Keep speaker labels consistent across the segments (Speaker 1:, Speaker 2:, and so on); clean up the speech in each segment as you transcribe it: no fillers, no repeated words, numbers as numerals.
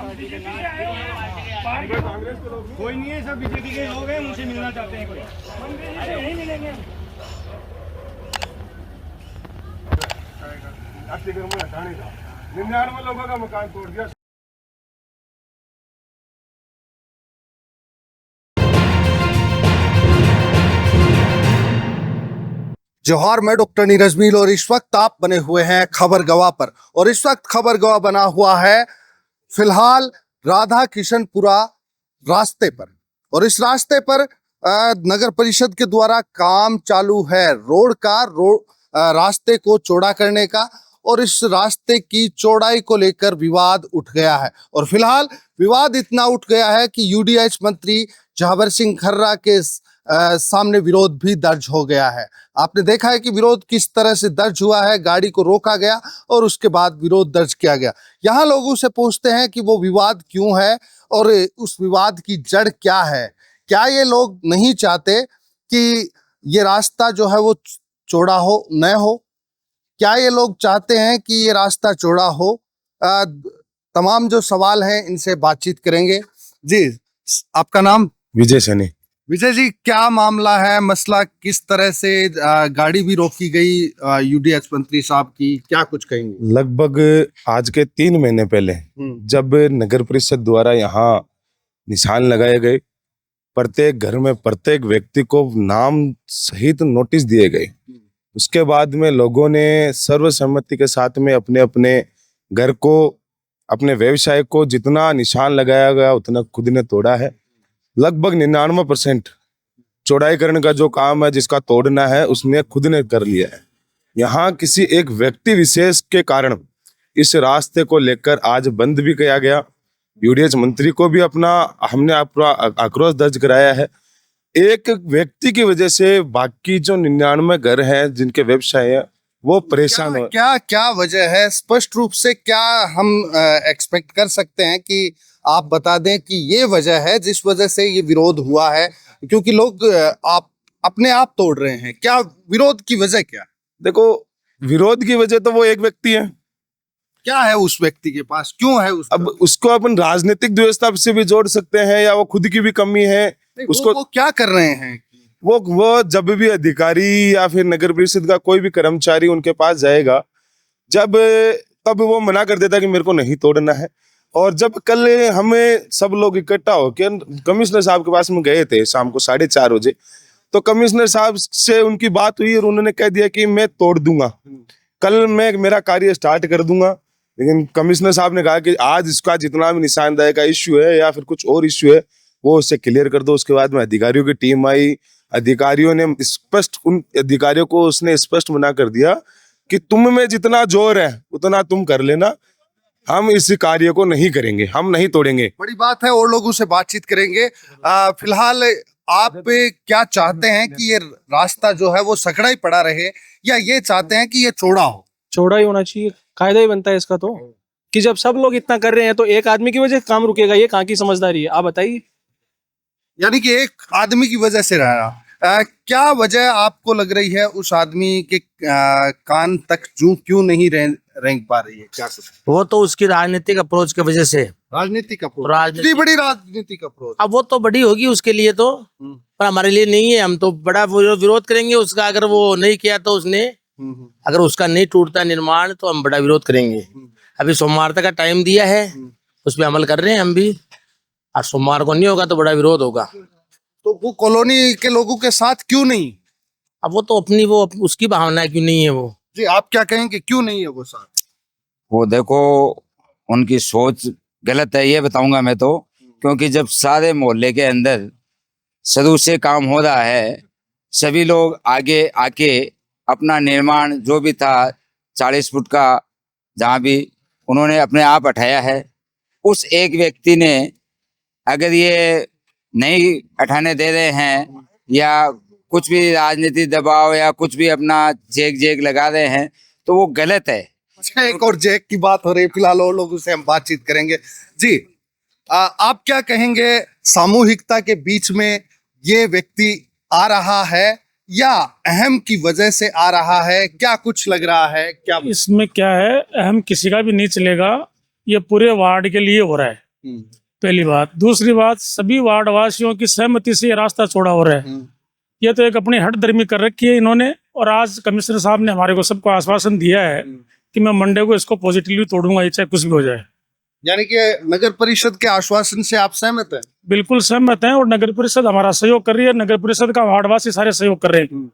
Speaker 1: कांग्रेस के लोग कोई नहीं है, सब बीजेपी के लोग हैं, मुझसे मिलना चाहते हैं कोई नहीं मिलेंगे। हटाने का 99 लोगों का मकान तोड़ दिया।
Speaker 2: जौहर में डॉक्टर नीरज मील और इस वक्त आप बने हुए हैं खबर गवाह पर, और इस वक्त खबर गवाह बना हुआ है फिलहाल राधा किशनपुरा रास्ते पर। और इस रास्ते पर नगर परिषद के द्वारा काम चालू है रोड रास्ते को चौड़ा करने का, और इस रास्ते की चौड़ाई को लेकर विवाद उठ गया है। और फिलहाल विवाद इतना उठ गया है कि यूडीएच मंत्री जहावर सिंह खर्रा के सामने विरोध भी दर्ज हो गया है। आपने देखा है कि विरोध किस तरह से दर्ज हुआ है, गाड़ी को रोका गया और उसके बाद विरोध दर्ज किया गया। यहाँ लोगों से पूछते हैं कि वो विवाद क्यों है और उस विवाद की जड़ क्या है। क्या ये लोग नहीं चाहते कि ये रास्ता जो है वो चौड़ा हो न हो? क्या ये लोग चाहते हैं कि ये रास्ता चौड़ा हो? तमाम जो सवाल हैं इनसे बातचीत करेंगे। जी, आपका नाम?
Speaker 3: विजय सैनी।
Speaker 2: विजय जी, क्या मामला है, मसला किस तरह से गाड़ी भी रोकी गई यूडीएच मंत्री साहब की, क्या कुछ कहेंगे?
Speaker 3: लगभग आज के 3 महीने पहले जब नगर परिषद द्वारा यहाँ निशान लगाए गए, प्रत्येक घर में प्रत्येक व्यक्ति को नाम सहित नोटिस दिए गए, उसके बाद में लोगों ने सर्वसम्मति के साथ में अपने अपने घर को, अपने व्यवसाय को जितना निशान लगाया गया उतना खुद ने तोड़ा है। लगभग 99% चौड़ाई करने का जो काम है, जिसका तोड़ना है, उसने खुद ने कर लिया है। यहाँ किसी एक व्यक्ति विशेष के कारण इस रास्ते को लेकर आज बंद भी किया गया। यूडीएच मंत्री को भी हमने अपना आक्रोश दर्ज कराया है। एक व्यक्ति की वजह से बाकी जो 99 घर हैं जिनके व्यवसाय है वो परेशान हो।
Speaker 2: क्या वजह है? स्पष्ट रूप से क्या हम एक्सपेक्ट कर सकते हैं कि आप बता दें कि ये वजह है जिस वजह से ये विरोध हुआ है? क्योंकि लोग अपने आप तोड़ रहे हैं, क्या विरोध की वजह क्या?
Speaker 3: देखो, विरोध की वजह तो वो एक व्यक्ति है।
Speaker 2: क्या है उस व्यक्ति के पास, क्यों है
Speaker 3: अब उसको अपन राजनीतिक व्यवस्था से भी जोड़ सकते हैं, या वो खुद की भी कमी है। उसको
Speaker 2: वो क्या कर रहे हैं?
Speaker 3: वो जब भी अधिकारी या फिर नगर परिषद का कोई भी कर्मचारी उनके पास जाएगा, तब वो मना कर देता कि मेरे को नहीं तोड़ना है। और जब कल हमें सब लोग इकट्ठा होकर कमिश्नर साहब के पास में गए थे शाम को 4:30 बजे, तो कमिश्नर साहब से उनकी बात हुई और उन्होंने कह दिया कि मैं तोड़ दूंगा, कल मैं मेरा कार्य स्टार्ट कर दूंगा। लेकिन कमिश्नर साहब ने कहा कि आज इसका जितना भी निशानदेही का इश्यू है या फिर कुछ और इश्यू है वो उससे क्लियर कर दो। उसके बाद में अधिकारियों की टीम आई, अधिकारियों ने उन अधिकारियों को उसने स्पष्ट मना कर दिया कि तुम में जितना जोर है उतना तुम कर लेना, हम इस कार्य को नहीं करेंगे, हम नहीं तोड़ेंगे।
Speaker 2: बड़ी बात है, और लोगों से बातचीत करेंगे। फिलहाल आप क्या चाहते हैं कि ये रास्ता जो है वो सकड़ा ही पड़ा रहे, या ये चाहते हैं कि ये चौड़ा हो?
Speaker 4: चौड़ा ही होना चाहिए, कायदा ही बनता है इसका तो, कि जब सब लोग इतना कर रहे हैं तो एक आदमी की वजह से काम रुकेगा? ये कहाँ की समझदारी है, आप बताइए।
Speaker 2: यानी कि एक आदमी की वजह से रहा। क्या वजह आपको लग रही है उस आदमी के कान तक क्यों नहीं रेंग पा रही है? क्या कुछ?
Speaker 5: वो तो उसकी राजनीतिक अप्रोच की वजह से।
Speaker 2: राजनीतिक अप्रोच? इतनी बड़ी राजनीतिक अप्रोच?
Speaker 5: अब वो तो बड़ी होगी उसके लिए तो, पर हमारे लिए नहीं है। हम तो बड़ा विरोध करेंगे उसका, अगर वो नहीं किया तो उसने, अगर उसका नहीं टूटता निर्माण तो हम बड़ा विरोध करेंगे। अभी सोमवार तक का टाइम दिया है, उस पर अमल कर रहे हैं हम भी, और सोमवार को नहीं होगा तो बड़ा विरोध होगा।
Speaker 2: तो वो कॉलोनी के लोगों के साथ क्यों नहीं?
Speaker 5: अब वो तो अपनी उसकी भावना है, क्यों नहीं है वो।
Speaker 2: जी, आप क्या कहेंगे, क्यों नहीं है वो साथ?
Speaker 6: वो देखो, उनकी सोच गलत है, ये बताऊंगा मैं तो। क्योंकि जब सारे मोहल्ले के अंदर सदू से काम हो रहा है, सभी लोग आगे आके अपना निर्माण जो भी था 40 फुट का, जहाँ भी उन्होंने अपने आप उठाया है, उस एक व्यक्ति ने अगर ये नहीं उठाने दे रहे हैं या कुछ भी राजनीतिक दबाव या कुछ भी अपना जेक लगा रहे हैं तो वो गलत है।
Speaker 2: एक और जेक की बात हो रही है, फिलहाल और लोगों से हम बातचीत करेंगे। जी, आप क्या कहेंगे, सामूहिकता के बीच में ये व्यक्ति आ रहा है या अहम की वजह से आ रहा है? क्या कुछ लग रहा है? क्या
Speaker 4: इसमें क्या है, अहम किसी का भी नहीं चलेगा, ये पूरे वार्ड के लिए हो रहा है।
Speaker 7: पहली बात। दूसरी बात, सभी वार्ड वासियों की सहमति से ये रास्ता चौड़ा हो रहा है। ये तो एक अपनी हठधर्मी कर रखी है इन्होंने। और आज कमिश्नर साहब ने हमारे को सबको आश्वासन दिया है कि मैं मंडे को इसको पॉजिटिवली तोड़ूंगा, ये चाहे कुछ भी हो जाए।
Speaker 2: यानी कि नगर परिषद के आश्वासन से आप सहमत हैं?
Speaker 7: बिल्कुल सहमत हैं। और नगर परिषद हमारा सहयोग कर रही है, नगर परिषद का वार्डवासी सारे सहयोग कर रहे हैं।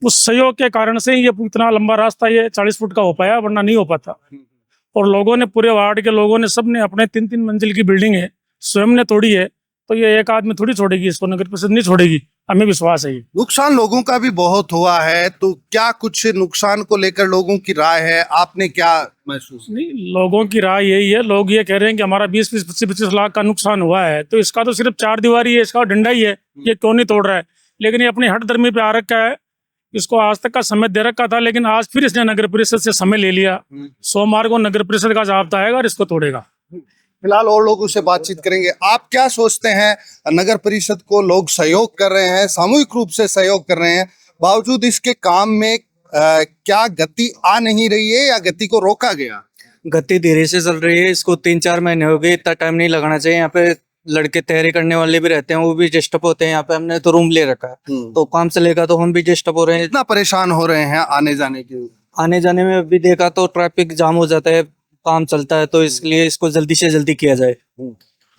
Speaker 7: उस सहयोग के कारण से ये इतना लंबा रास्ता ये 40 फुट का हो पाया, वरना नहीं हो पाता। और लोगों ने, पूरे वार्ड के लोगों ने, सबने अपने 3-3 मंजिल की बिल्डिंग है स्वयं ने तोड़ी है। तो ये एक आदमी थोड़ी छोड़ेगी इसको, नगर परिषद नहीं छोड़ेगी, हमें विश्वास है। ये
Speaker 2: नुकसान लोगों का भी बहुत हुआ है, तो क्या कुछ नुकसान को लेकर लोगों की राय है? आपने क्या महसूस?
Speaker 7: नहीं, लोगों की राय यही है। लोग ये कह रहे हैं कि हमारा 20-25 लाख का नुकसान हुआ है, तो इसका तो सिर्फ 4 दीवारी है, इसका डंडा ही है, ये क्यों नहीं तोड़ रहा है? लेकिन ये अपनी हठधर्मी पे आ रखा है। इसको आज तक का समय दे रखा था, लेकिन आज फिर इसने नगर परिषद से समय ले लिया। सोमवार को नगर परिषद का जाब्ता आएगा और इसको तोड़ेगा।
Speaker 2: फिलहाल और लोगों से बातचीत करेंगे। आप क्या सोचते हैं? नगर परिषद को लोग सहयोग कर रहे हैं, सामूहिक रूप से सहयोग कर रहे हैं, बावजूद इसके काम में क्या गति आ नहीं रही है या गति को रोका गया?
Speaker 8: गति धीरे से चल रही है। इसको 3-4 महीने हो गए, इतना टाइम नहीं लगाना चाहिए। यहाँ पे लड़के तैयारी करने वाले भी रहते हैं, वो भी डिस्टर्ब होते हैं। यहाँ पे हमने तो रूम ले रखा है, तो काम चलेगा तो हम भी डिस्टर्ब हो रहे हैं।
Speaker 2: इतना परेशान हो रहे हैं आने जाने के?
Speaker 8: आने जाने में भी देखा तो ट्रैफिक जाम हो जाता है, काम चलता है, तो इसलिए इसको जल्दी से जल्दी किया जाए।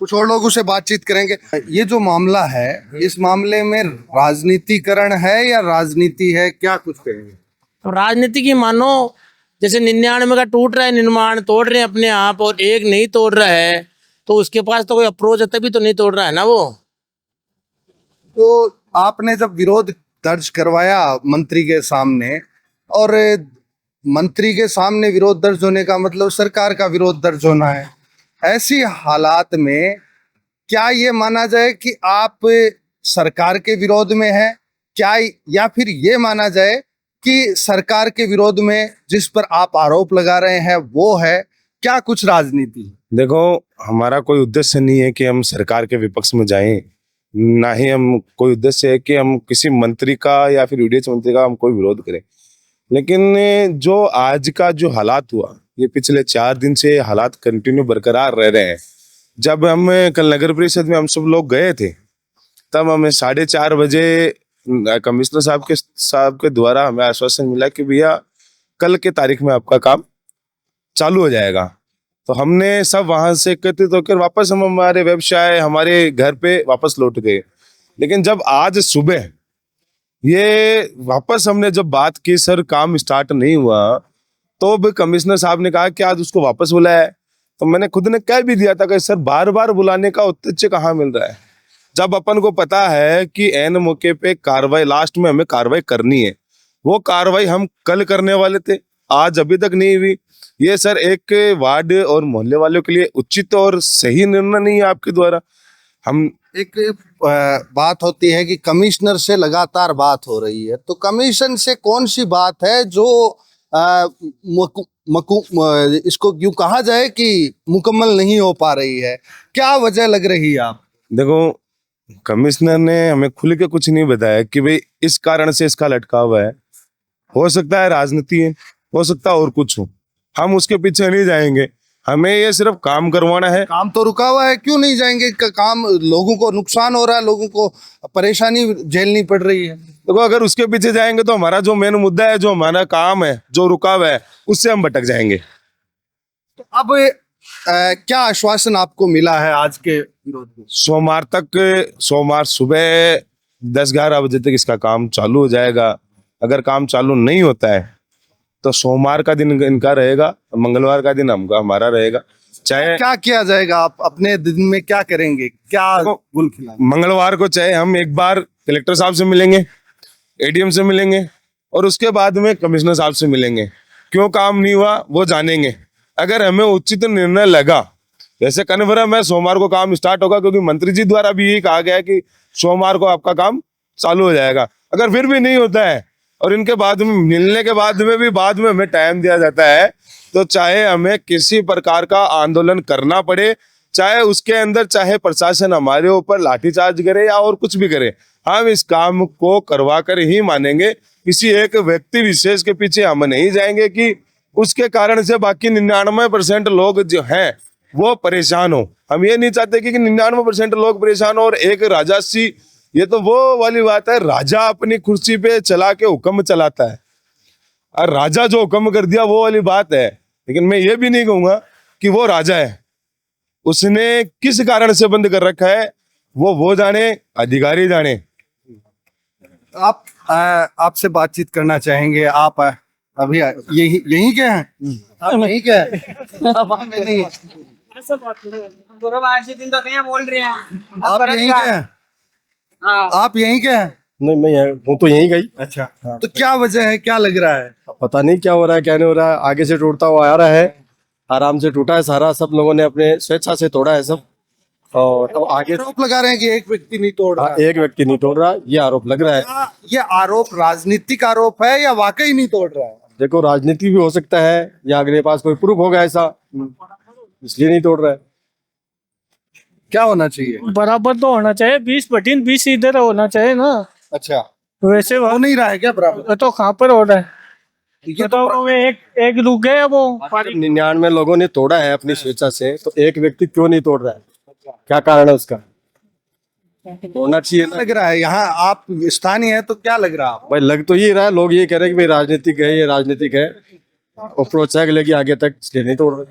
Speaker 2: कुछ और लोगों से बातचीत करेंगे। ये जो मामला है, इस मामले में राजनीतिकरण है या राजनीति है, क्या कुछ कहेंगे?
Speaker 5: तो राजनीति की मानो, जैसे 99 का टूट रहा है निर्माण, तोड़ रहे हैं अपने आप, और एक नहीं तोड़ रहा है, तो उसके पास तो कोई अप्रोच है तभी तो नहीं तोड़ रहा है ना वो।
Speaker 2: तो आपने जब विरोध दर्ज करवाया मंत्री के सामने, और मंत्री के सामने विरोध दर्ज होने का मतलब सरकार का विरोध दर्ज होना है, ऐसी हालात में क्या ये माना जाए कि आप सरकार के विरोध में हैं क्या, या फिर ये माना जाए कि सरकार के विरोध में जिस पर आप आरोप लगा रहे हैं वो है? क्या कुछ राजनीति?
Speaker 3: देखो, हमारा कोई उद्देश्य नहीं है कि हम सरकार के विपक्ष में जाएं, ना ही हम कोई उद्देश्य है कि हम किसी मंत्री का या फिर यूडीएच मंत्री का हम कोई विरोध करें। लेकिन जो आज का जो हालात हुआ, ये पिछले 4 दिन से हालात कंटिन्यू बरकरार रह रहे हैं। जब हम कल नगर परिषद में हम सब लोग गए थे, तब हमें 4:30 बजे कमिश्नर साहब के द्वारा हमें आश्वासन मिला कि भैया कल के तारीख में आपका काम चालू हो जाएगा। तो हमने सब वहां से एकत्रित होकर वापस हम हमारे व्यवसाय, हमारे घर पे वापस लौट गए। लेकिन जब आज सुबह ये वापस हमने जब बात की, सर काम स्टार्ट नहीं हुआ, तो भी कमिश्नर साहब ने कहा कि आज उसको वापस बुलाया है। तो मैंने खुद ने कह भी दिया था कि सर बार बार बुलाने का औचित्य कहाँ मिल रहा है, जब अपन को पता है कि एन मौके पे कार्रवाई, लास्ट में हमें कार्रवाई करनी है। वो कार्रवाई हम कल करने वाले थे, आज अभी तक नहीं हुई। ये सर एक वार्ड और मोहल्ले वालों के लिए उचित और सही निर्णय नहीं है आपके द्वारा। हम
Speaker 2: एक बात होती है कि कमिश्नर से लगातार बात हो रही है, तो कमीशन से कौन सी बात है जो इसको यूं कहा जाए कि मुकम्मल नहीं हो पा रही है? क्या वजह लग रही है आप?
Speaker 3: देखो, कमिश्नर ने हमें खुल के कुछ नहीं बताया कि भाई इस कारण से इसका लटका हुआ है। हो सकता है राजनीति है, हो सकता है और कुछ हो, हम उसके पीछे नहीं जाएंगे। हमें ये सिर्फ काम करवाना है।
Speaker 2: काम तो रुका हुआ है, क्यों नहीं जाएंगे? काम, लोगों को नुकसान हो रहा है, लोगों को परेशानी झेलनी पड़ रही है।
Speaker 3: देखो, अगर उसके पीछे जाएंगे तो हमारा जो मेन मुद्दा है, जो हमारा काम है, जो रुका हुआ है, उससे हम भटक जाएंगे।
Speaker 2: तो अब क्या आश्वासन आपको मिला है आज के विरोध में?
Speaker 3: सोमवार सुबह 10-11 बजे तक इसका काम चालू हो जाएगा। अगर काम चालू नहीं होता है तो सोमवार का दिन इनका रहेगा, मंगलवार का दिन हमारा रहेगा। चाहे
Speaker 2: क्या किया जाएगा? आप अपने दिन में क्या करेंगे? क्या गुल खिलाएंगे?
Speaker 3: मंगलवार को चाहे हम एक बार कलेक्टर साहब से मिलेंगे, एडीएम से मिलेंगे, और उसके बाद में कमिश्नर साहब से मिलेंगे। क्यों काम नहीं हुआ वो जानेंगे। अगर हमें उचित निर्णय लगा, जैसे कन्फर्म है सोमवार को काम स्टार्ट होगा, क्योंकि मंत्री जी द्वारा भी यही कहा गया है कि सोमवार को आपका काम चालू हो जाएगा। अगर फिर भी नहीं होता है और इनके बाद में मिलने के बाद में हमें टाइम दिया जाता है, तो चाहे हमें किसी प्रकार का आंदोलन करना पड़े, चाहे उसके अंदर चाहे प्रशासन हमारे ऊपर लाठीचार्ज करे या और कुछ भी करे, हम इस काम को करवा कर ही मानेंगे। किसी एक व्यक्ति विशेष के पीछे हम नहीं जाएंगे कि उसके कारण से बाकी 99% लोग जो हैं वो परेशान हो। हम ये नहीं चाहते कि 99% लोग परेशान हो और एक राजासी, ये तो वो वाली बात है, राजा अपनी कुर्सी पे चला के हुक्म चलाता है और राजा जो हुक्म कर दिया वो वाली बात है। लेकिन मैं ये भी नहीं कहूंगा कि वो राजा है, उसने किस कारण से बंद कर रखा है वो जाने, अधिकारी जाने।
Speaker 2: आप आपसे बातचीत करना चाहेंगे। आप अभी यही के हैं? आप यहीं के हैं? आप वहाँ में नहीं हैं?
Speaker 9: बोल रहे हैं
Speaker 2: आप यहीं के हैं? आप यहीं के हैं?
Speaker 10: नहीं, मैं हूँ तो यहीं गई।
Speaker 2: अच्छा, तो क्या वजह है, क्या लग रहा है?
Speaker 10: पता नहीं क्या हो रहा है, क्या नहीं हो रहा है। आगे से टूटता हुआ आ रहा है, आराम से टूटा है सारा, सब लोगों ने अपने स्वेच्छा से तोड़ा है सब। और अब आगे
Speaker 2: आरोप लगा रहे हैं कि एक व्यक्ति नहीं तोड़ रहा है।
Speaker 10: एक व्यक्ति नहीं तोड़ रहा, ये आरोप लग रहा है।
Speaker 2: क्या ये आरोप राजनीतिक आरोप है या वाकई नहीं तोड़ रहा है?
Speaker 10: देखो, राजनीति भी हो सकता है या अगले पास कोई प्रूफ होगा ऐसा, इसलिए नहीं तोड़ रहा है।
Speaker 2: क्या होना चाहिए?
Speaker 7: बराबर तो होना चाहिए, 20/20 इधर होना चाहिए ना।
Speaker 2: अच्छा,
Speaker 7: वैसे
Speaker 2: हो नहीं रहा है क्या बराबर?
Speaker 7: तो कहाँ पर हो रहा है?
Speaker 2: ये तो
Speaker 7: वो एक रुक गए वो
Speaker 10: 99 लोगों ने तोड़ा है अपनी स्वेच्छा से, तो एक व्यक्ति क्यों नहीं तोड़ रहा है? क्या कारण है उसका? तोड़ना चाहिए ना।
Speaker 2: लग रहा है यहाँ आप स्थानीय है तो क्या लग रहा है आपको?
Speaker 10: भाई लग तो ये रहा है, लोग ये कह रहे हैं कि भाई राजनीतिक है, ये राजनीतिक है, और प्रोत्साहन लेगी आगे तक, इसलिए नहीं तोड़ रहे,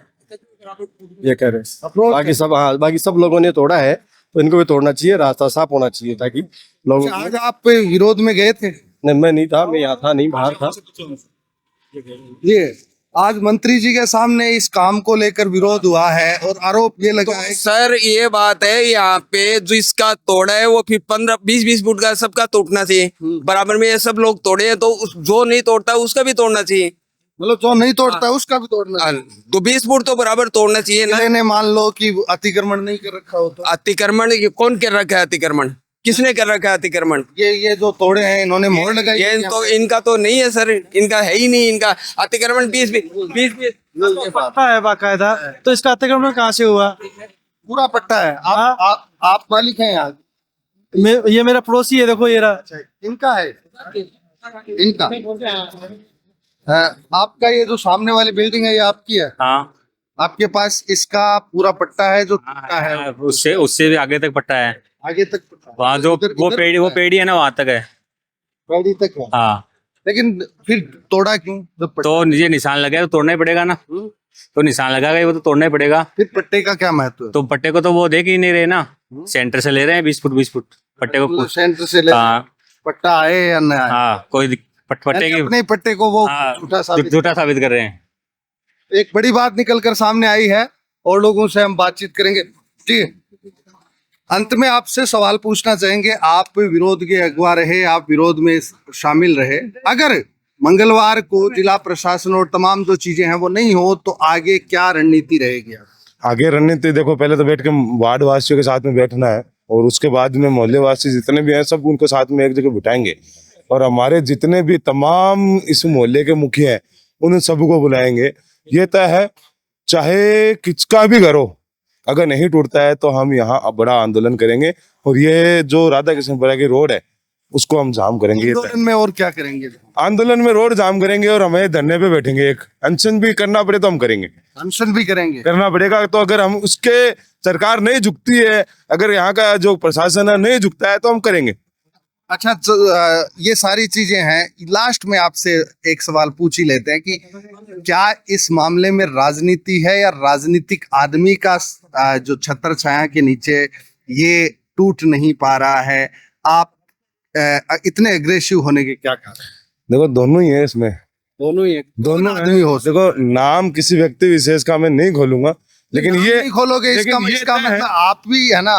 Speaker 10: ये कह रहे हैं। बाकी सब, हाँ, बाकी सब लोगों ने तोड़ा है तो इनको भी तोड़ना चाहिए, रास्ता साफ होना चाहिए ताकि लोग।
Speaker 2: आज आप विरोध में गए थे?
Speaker 10: नहीं, मैं नहीं था, मैं यहाँ था नहीं, बाहर था।
Speaker 2: ये आज मंत्री जी के सामने इस काम को लेकर विरोध हुआ है और आरोप ये लगा है।
Speaker 11: सर ये बात है, यहाँ पे जो इसका तोड़ा है वो फिर 15-20 फुट का सबका तोड़ना चाहिए बराबर में। ये सब लोग तोड़े हैं तो जो नहीं तोड़ता उसका भी तोड़ना चाहिए।
Speaker 2: मतलब जो नहीं तोड़ता उसका भी तोड़ना चाहिए।
Speaker 11: तो 20 फुट तो बराबर तोड़ना चाहिए ना।
Speaker 2: ने मान लो कि अतिक्रमण नहीं कर रखा हो तो?
Speaker 11: अतिक्रमण कौन कर रखा है? अतिक्रमण किसने कर रखा है? अतिक्रमण
Speaker 2: ये जो तोड़े हैं इन्होंने मोहर लगाई।
Speaker 11: ये तो इनका तो नहीं है सर, इनका है ही नहीं। इनका अतिक्रमण 20
Speaker 8: पट्टा है बाकायदा, तो इसका अतिक्रमण कहाँ से हुआ?
Speaker 2: पूरा पट्टा है। आप मालिक हैं यहाँ?
Speaker 8: ये मेरा पड़ोसी है, देखो ये रहा।
Speaker 2: इनका है? इनका आपका ये जो सामने वाली बिल्डिंग है ये आपकी है?
Speaker 12: हाँ,
Speaker 2: आपके पास इसका पूरा पट्टा है जो टूटा है?
Speaker 12: उससे भी आगे तक पट्टा है।
Speaker 2: आगे तक
Speaker 12: वहाँ जो वो पेड़ी है ना, वहाँ तक है।
Speaker 2: पेड़ी तक है?
Speaker 12: हाँ,
Speaker 2: लेकिन फिर तोड़ा क्यों?
Speaker 12: तो ये निशान लगा है तो तोड़ना ही पड़ेगा ना। तो निशान लगा गया वो तो तोड़ना ही पड़ेगा।
Speaker 2: फिर पट्टे का क्या महत्व है?
Speaker 12: तो पट्टे को तो वो देख ही नहीं रहे ना, सेंटर से ले रहे हैं 20 फुट पट्टे को।
Speaker 2: सेंटर से ले
Speaker 12: हाँ,
Speaker 2: पट्टा आए या न आए?
Speaker 12: हाँ, कोई पट्टे की
Speaker 2: अपने पट्टे को वो झूठा
Speaker 12: साबित कर रहे हैं।
Speaker 2: एक बड़ी बात निकल कर सामने आई है और लोगों से हम बातचीत करेंगे। जी, अंत में आपसे सवाल पूछना चाहेंगे। आप विरोध के अगुवा रहे, आप विरोध में शामिल रहे। अगर मंगलवार को जिला प्रशासन और तमाम जो चीजें हैं वो नहीं हो तो आगे क्या रणनीति रहेगी?
Speaker 3: आगे रणनीति देखो, पहले तो बैठ के वार्ड वासियों के साथ में बैठना है और उसके बाद में मोहल्ले वासी जितने भी हैं सब उनको साथ में एक जगह बिठाएंगे और हमारे जितने भी तमाम इस मोहल्ले के मुखिया हैं उन सबको बुलाएंगे। ये तय है, चाहे किसका भी घर हो, अगर नहीं टूटता है तो हम यहाँ बड़ा आंदोलन करेंगे और ये जो राधा कृष्णपुरा की रोड है उसको हम जाम करेंगे।
Speaker 2: आंदोलन में और क्या करेंगे?
Speaker 3: आंदोलन में रोड जाम करेंगे और हमें धरने पे बैठेंगे। एक अनशन भी करना पड़े तो हम करेंगे,
Speaker 2: अनशन भी करेंगे,
Speaker 3: करना पड़ेगा। तो अगर हम उसके सरकार नहीं झुकती है, अगर यहाँ का जो प्रशासन है नहीं झुकता है तो हम करेंगे।
Speaker 2: अच्छा, ये सारी चीजें हैं। लास्ट में आपसे एक सवाल पूछ ही लेते हैं कि क्या इस मामले में राजनीति है या राजनीतिक आदमी का जो छत्र छाया के नीचे ये टूट नहीं पा रहा है? आप इतने एग्रेसिव होने के क्या कारण?
Speaker 3: देखो, दोनों ही है इसमें,
Speaker 2: दोनों ही,
Speaker 3: दोनों आदमी हो। देखो, नाम किसी व्यक्ति विशेष का मैं नहीं खोलूंगा, लेकिन ये
Speaker 2: नहीं खोलोगे इसका मतलब आप भी है ना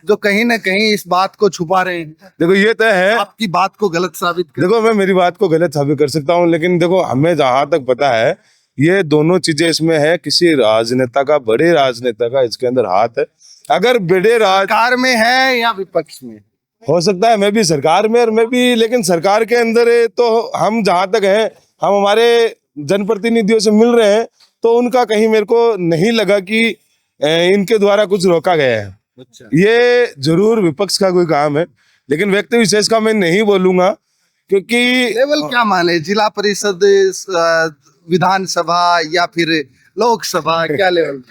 Speaker 2: जो कहीं ना कहीं इस बात को छुपा रहे हैं।
Speaker 3: देखो, ये तय है
Speaker 2: आपकी बात को गलत साबित कर।
Speaker 3: देखो, मैं मेरी बात को गलत साबित कर सकता हूँ, लेकिन देखो हमें जहां तक पता है ये दोनों चीजें इसमें है। किसी राजनेता का, बड़े राजनेता का इसके अंदर हाथ है। अगर बड़े
Speaker 2: सरकार में है या विपक्ष में,
Speaker 3: हो सकता है मैं भी सरकार में और मैं भी, लेकिन सरकार के अंदर है तो हम जहां तक हैं, हम हमारे जनप्रतिनिधियों से मिल रहे हैं तो उनका कहीं मेरे को नहीं लगा कि इनके द्वारा कुछ रोका गया है।
Speaker 2: अच्छा।
Speaker 3: ये जरूर विपक्ष का कोई काम है, लेकिन व्यक्ति विशेष का मैं नहीं बोलूंगा क्योंकि
Speaker 2: लेवल क्या माने, जिला परिषद, विधानसभा या फिर लोकसभा, क्या लेवल?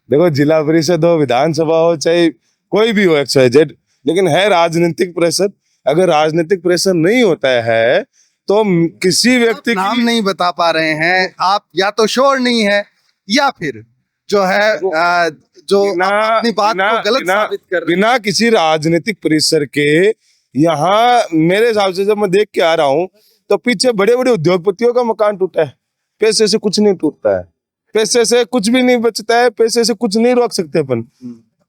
Speaker 3: देखो जिला परिषद हो, विधानसभा हो, चाहे कोई भी हो XYZ, लेकिन है राजनीतिक प्रेशर। अगर राजनीतिक प्रेशर नहीं होता है तो किसी व्यक्ति
Speaker 2: नाम नहीं बता पा रहे हैं आप, या तो श्योर नहीं है या फिर जो है जो अपनी बात को गलत साबित कर रहे हैं।
Speaker 3: बिना किसी राजनीतिक प्रेशर के यहाँ मेरे हिसाब से जब मैं देख के आ रहा हूँ तो पीछे बड़े बड़े उद्योगपतियों का मकान टूटा है। पैसे से कुछ नहीं टूटता है, पैसे से कुछ भी नहीं बचता है, पैसे से कुछ नहीं रोक सकते अपन।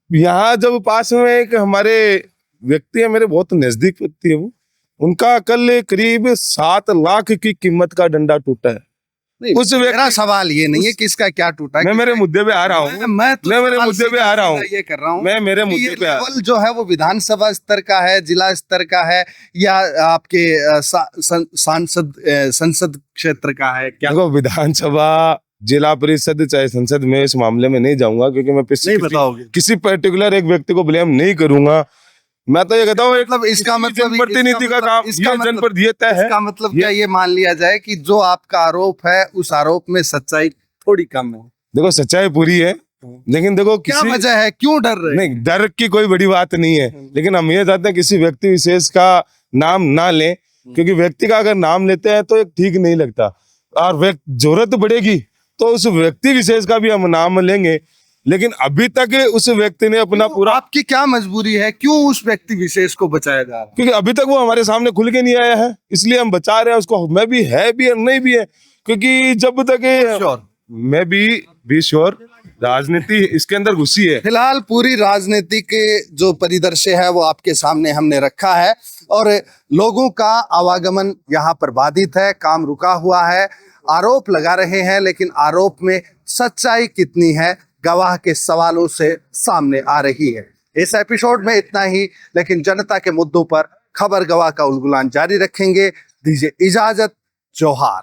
Speaker 3: यहाँ जब पास में एक हमारे व्यक्ति है, मेरे बहुत नजदीक व्यक्ति है, वो उनका कल करीब 7 लाख की कीमत का डंडा टूटा है। उस
Speaker 2: मेरा सवाल ये नहीं है कि इसका क्या टूटा,
Speaker 3: मैं मेरे मुद्दे पे आ रहा हूँ, मैं मेरे मुद्दे पे आ रहा हूँ,
Speaker 2: ये कर रहा हूँ,
Speaker 3: मैं मेरे मुद्दे पे
Speaker 2: लेवल जो है वो विधानसभा स्तर का है, जिला स्तर का है, या आपके संसद क्षेत्र का है? क्या
Speaker 3: देखो विधानसभा, जिला परिषद, चाहे संसद में इस मामले में नहीं जाऊंगा, क्योंकि मैं किसी पर्टिकुलर एक व्यक्ति को ब्लेम नहीं करूंगा। मैं तो ये कहता हूँ मतलब
Speaker 2: इसका मतलब
Speaker 3: जनप्रतिनिधि का काम,
Speaker 2: इसका मतलब
Speaker 3: जनप्रतिनिधि तय है।
Speaker 2: इसका मतलब क्या ये मान लिया जाए कि जो आपका आरोप है उस आरोप में सच्चाई थोड़ी कम है?
Speaker 3: देखो सच्चाई पूरी है, लेकिन देखो
Speaker 2: क्या वजह है, क्यों डर रहे?
Speaker 3: नहीं, डर की कोई बड़ी बात नहीं है, लेकिन हम ये चाहते हैं किसी व्यक्ति विशेष का नाम ना लें, क्योंकि व्यक्ति का अगर नाम लेते हैं तो एक ठीक नहीं लगता, और जरूरत बढ़ेगी तो उस व्यक्ति विशेष का भी हम नाम लेंगे। लेकिन अभी तक उस व्यक्ति ने अपना पूरा,
Speaker 2: आपकी क्या मजबूरी है, क्यों उस व्यक्ति विशेष को बचाया जा रहा है?
Speaker 3: क्योंकि अभी तक वो हमारे सामने खुल के नहीं आया है, इसलिए हम बचा रहे हैं उसको। मैं भी है भी और नहीं भी है, क्योंकि जब तक मैं भी श्योर राजनीति इसके अंदर घुसी है।
Speaker 2: फिलहाल पूरी राजनीति के जो परिदृश्य है वो आपके सामने हमने रखा है, और लोगों का आवागमन यहाँ पर बाधित है, काम रुका हुआ है, आरोप लगा रहे हैं, लेकिन आरोप में सच्चाई कितनी है गवाह के सवालों से सामने आ रही है। इस एपिसोड में इतना ही, लेकिन जनता के मुद्दों पर खबर गवाह का उलगुलान जारी रखेंगे। दीजिए इजाजत, जोहार।